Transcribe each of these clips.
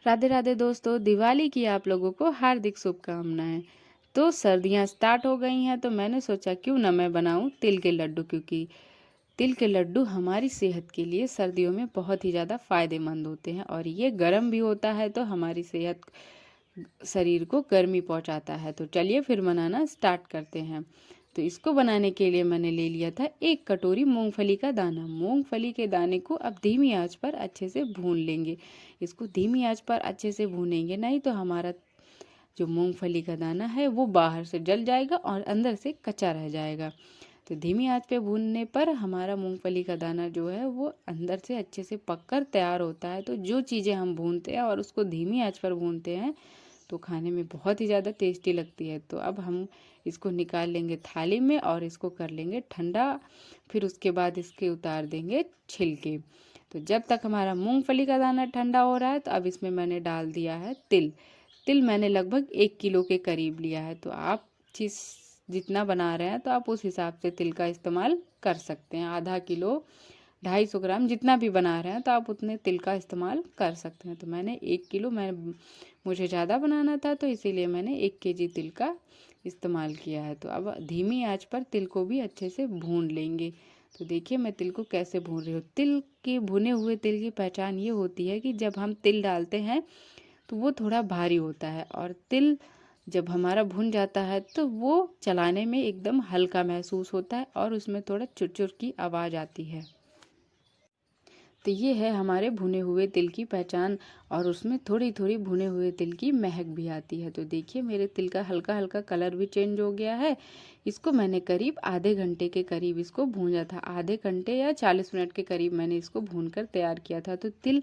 राधे राधे दोस्तों, दिवाली की आप लोगों को हार्दिक शुभकामनाएं। तो सर्दियां स्टार्ट हो गई हैं तो मैंने सोचा क्यों ना मैं बनाऊं तिल के लड्डू, क्योंकि तिल के लड्डू हमारी सेहत के लिए सर्दियों में बहुत ही ज़्यादा फायदेमंद होते हैं और ये गर्म भी होता है तो हमारी सेहत शरीर को गर्मी पहुंचाता है। तो चलिए फिर बनाना स्टार्ट करते हैं। तो इसको बनाने के लिए मैंने ले लिया था 1 कटोरी मूंगफली का दाना। मूंगफली के दाने को अब धीमी आंच पर अच्छे से भून लेंगे। इसको धीमी आंच पर अच्छे से भूनेंगे, नहीं तो हमारा जो मूंगफली का दाना है वो बाहर से जल जाएगा और अंदर से कच्चा रह जाएगा। तो धीमी आंच पे भूनने पर हमारा मूंगफली का दाना जो है वो अंदर से अच्छे से पककर तैयार होता है। तो जो चीज़ें हम भूनते हैं और उसको धीमी आंच पर भूनते हैं तो खाने में बहुत ही ज़्यादा टेस्टी लगती है। तो अब हम इसको निकाल लेंगे थाली में और इसको कर लेंगे ठंडा। फिर उसके बाद इसके उतार देंगे छिलके। तो जब तक हमारा मूंगफली का दाना ठंडा हो रहा है तो अब इसमें मैंने डाल दिया है तिल। तिल मैंने लगभग 1 किलो के करीब लिया है। तो आप जिस जितना बना रहे हैं तो आप उस हिसाब से तिल का इस्तेमाल कर सकते हैं। आधा किलो, 250 ग्राम, जितना भी बना रहे हैं तो आप उतने तिल का इस्तेमाल कर सकते हैं। तो मैंने 1 किलो, मुझे ज़्यादा बनाना था तो इसीलिए मैंने 1 केजी तिल का इस्तेमाल किया है। तो अब धीमी आंच पर तिल को भी अच्छे से भून लेंगे। तो देखिए मैं तिल को कैसे भून रही हूँ। तिल के भुने हुए तिल की पहचान ये होती है कि जब हम तिल डालते हैं तो वो थोड़ा भारी होता है और तिल जब हमारा भुन जाता है तो वो चलाने में एकदम हल्का महसूस होता है और उसमें थोड़ा चुर-चुर की आवाज़ आती है। तो ये है हमारे भुने हुए तिल की पहचान और उसमें थोड़ी थोड़ी भुने हुए तिल की महक भी आती है। तो देखिए मेरे तिल का हल्का हल्का कलर भी चेंज हो गया है। इसको मैंने करीब आधे घंटे के करीब इसको भूंजा था। आधे घंटे या 40 मिनट के करीब मैंने इसको भून कर तैयार किया था। तो तिल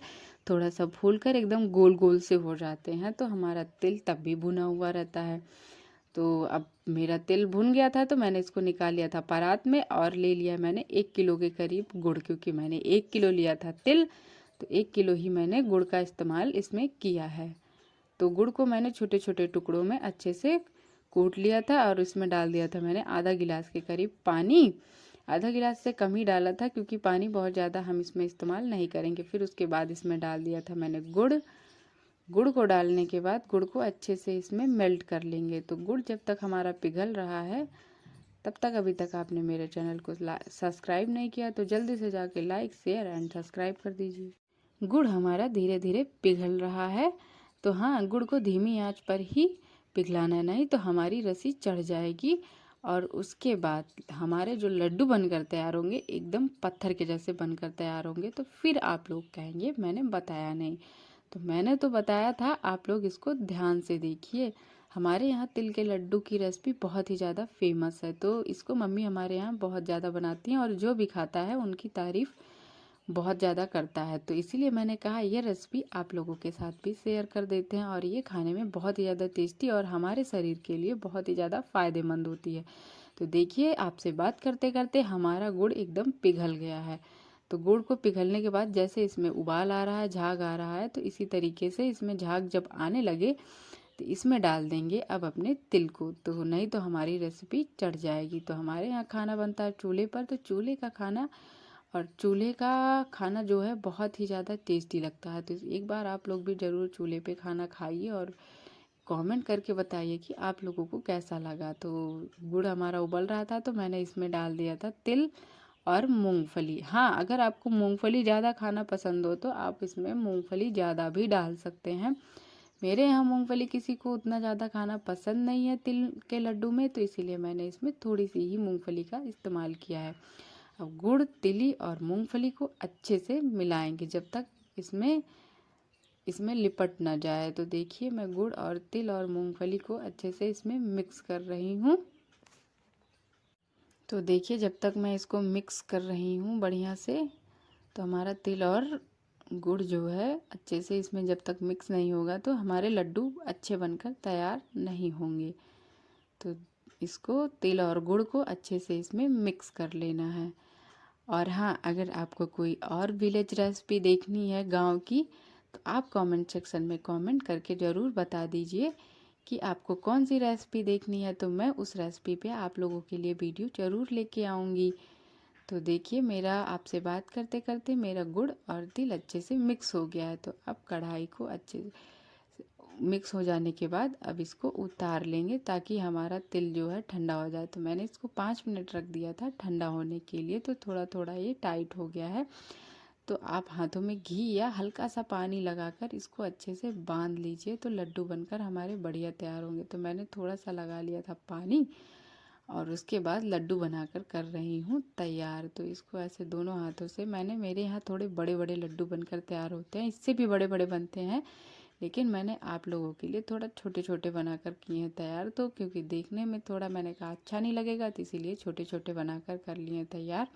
थोड़ा सा फूल कर एकदम गोल गोल से हो जाते हैं तो हमारा तिल तब भी भुना हुआ रहता है। तो अब मेरा तिल भुन गया था तो मैंने इसको निकाल लिया था परात में और ले लिया मैंने 1 किलो के करीब गुड़, क्योंकि मैंने 1 किलो लिया था तिल तो 1 किलो ही मैंने गुड़ का इस्तेमाल इसमें किया है। तो गुड़ को मैंने छोटे छोटे टुकड़ों में अच्छे से कूट लिया था और इसमें डाल दिया था मैंने आधा गिलास के करीब पानी। आधा गिलास से कम ही डाला था क्योंकि पानी बहुत ज़्यादा हम इसमें इस्तेमाल नहीं करेंगे। फिर उसके बाद इसमें डाल दिया था मैंने गुड़। गुड़ को डालने के बाद गुड़ को अच्छे से इसमें मेल्ट कर लेंगे। तो गुड़ जब तक हमारा पिघल रहा है तब तक अभी तक आपने मेरे चैनल को सब्सक्राइब नहीं किया तो जल्दी से जाके लाइक शेयर एंड सब्सक्राइब कर दीजिए। गुड़ हमारा धीरे धीरे पिघल रहा है तो हाँ, गुड़ को धीमी आंच पर ही पिघलाना है, नहीं तो हमारी रसी चढ़ जाएगी और उसके बाद हमारे जो लड्डू बनकर तैयार होंगे एकदम पत्थर के जैसे बनकर तैयार होंगे। तो फिर आप लोग कहेंगे मैंने बताया नहीं। तो मैंने तो बताया था, आप लोग इसको ध्यान से देखिए। हमारे यहाँ तिल के लड्डू की रेसिपी बहुत ही ज़्यादा फेमस है तो इसको मम्मी हमारे यहाँ बहुत ज़्यादा बनाती हैं और जो भी खाता है उनकी तारीफ़ बहुत ज़्यादा करता है। तो इसीलिए मैंने कहा ये रेसिपी आप लोगों के साथ भी शेयर कर देते हैं और ये खाने में बहुत ही ज़्यादा टेस्टी और हमारे शरीर के लिए बहुत ही ज़्यादा फ़ायदेमंद होती है। तो देखिए आपसे बात करते करते हमारा गुड़ एकदम पिघल गया है। तो गुड़ को पिघलने के बाद जैसे इसमें उबाल आ रहा है, झाग आ रहा है, तो इसी तरीके से इसमें झाग जब आने लगे तो इसमें डाल देंगे अब अपने तिल को। तो नहीं तो हमारी रेसिपी चढ़ जाएगी। तो हमारे यहाँ खाना बनता है चूल्हे पर, तो चूल्हे का खाना और चूल्हे का खाना जो है बहुत ही ज़्यादा टेस्टी लगता है। तो एक बार आप लोग भी ज़रूर चूल्हे पे खाना खाइए और कमेंट करके बताइए कि आप लोगों को कैसा लगा। तो गुड़ हमारा उबल रहा था तो मैंने इसमें डाल दिया था तिल और मूंगफली। हाँ, अगर आपको मूंगफली ज़्यादा खाना पसंद हो तो आप इसमें मूंगफली ज़्यादा भी डाल सकते हैं। मेरे यहाँ मूंगफली किसी को उतना ज़्यादा खाना पसंद नहीं है तिल के लड्डू में, तो इसीलिए मैंने इसमें थोड़ी सी ही मूंगफली का इस्तेमाल किया है। अब गुड़, तिली और मूंगफली को अच्छे से मिलाएंगे जब तक इसमें इसमें लिपट ना जाए। तो देखिए मैं गुड़ और तिल और मूंगफली को अच्छे से इसमें मिक्स कर रही हूँ। तो देखिए जब तक मैं इसको मिक्स कर रही हूँ बढ़िया से, तो हमारा तिल और गुड़ जो है अच्छे से इसमें जब तक मिक्स नहीं होगा तो हमारे लड्डू अच्छे बनकर तैयार नहीं होंगे। तो इसको तिल और गुड़ को अच्छे से इसमें मिक्स कर लेना है। और हाँ, अगर आपको कोई और विलेज रेसिपी देखनी है गांव की तो आप कमेंट सेक्शन में कमेंट करके ज़रूर बता दीजिए कि आपको कौन सी रेसिपी देखनी है, तो मैं उस रेसिपी पे आप लोगों के लिए वीडियो ज़रूर लेके आऊँगी। तो देखिए मेरा आपसे बात करते करते मेरा गुड़ और तिल अच्छे से मिक्स हो गया है। तो अब कढ़ाई को अच्छे से मिक्स हो जाने के बाद अब इसको उतार लेंगे ताकि हमारा तिल जो है ठंडा हो जाए। तो मैंने इसको 5 मिनट रख दिया था ठंडा होने के लिए, तो थोड़ा थोड़ा ये टाइट हो गया है। तो आप हाथों में घी या हल्का सा पानी लगाकर इसको अच्छे से बांध लीजिए, तो लड्डू बनकर हमारे बढ़िया तैयार होंगे। तो मैंने थोड़ा सा लगा लिया था पानी और उसके बाद लड्डू बनाकर कर रही हूँ तैयार। तो इसको ऐसे दोनों हाथों से मेरे यहाँ थोड़े बड़े बड़े लड्डू बनकर तैयार होते हैं, इससे भी बड़े बड़े बनते हैं, लेकिन मैंने आप लोगों के लिए थोड़ा छोटे छोटे बनाकर किए हैं तैयार। तो क्योंकि देखने में थोड़ा मैंने कहा अच्छा नहीं लगेगा, तो इसीलिए छोटे छोटे बनाकर कर लिए हैं तैयार।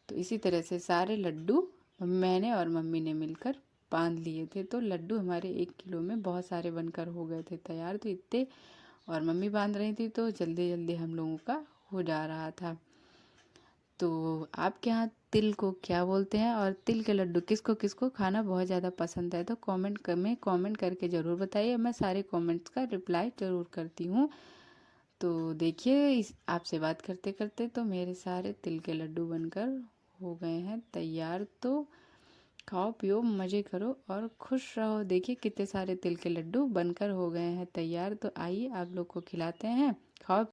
तो इसी तरह से सारे लड्डू मैंने और मम्मी ने मिलकर बांध लिए थे। तो लड्डू हमारे 1 किलो में बहुत सारे बनकर हो गए थे तैयार। तो इतने, और मम्मी बांध रही थी तो जल्दी जल्दी हम लोगों का हो जा रहा था। तो आपके यहाँ तिल को क्या बोलते हैं, और तिल के लड्डू किसको किसको खाना बहुत ज़्यादा पसंद है, तो कमेंट करके ज़रूर बताइए। मैं सारे कमेंट्स का रिप्लाई ज़रूर करती हूँ। तो देखिए इस आपसे बात करते करते तो मेरे सारे तिल के लड्डू बनकर हो गए हैं तैयार। तो खाओ पियो मज़े करो और खुश रहो। देखिए कितने सारे तिल के लड्डू बनकर हो गए हैं तैयार। तो आइए आप लोग को खिलाते हैं। खाओ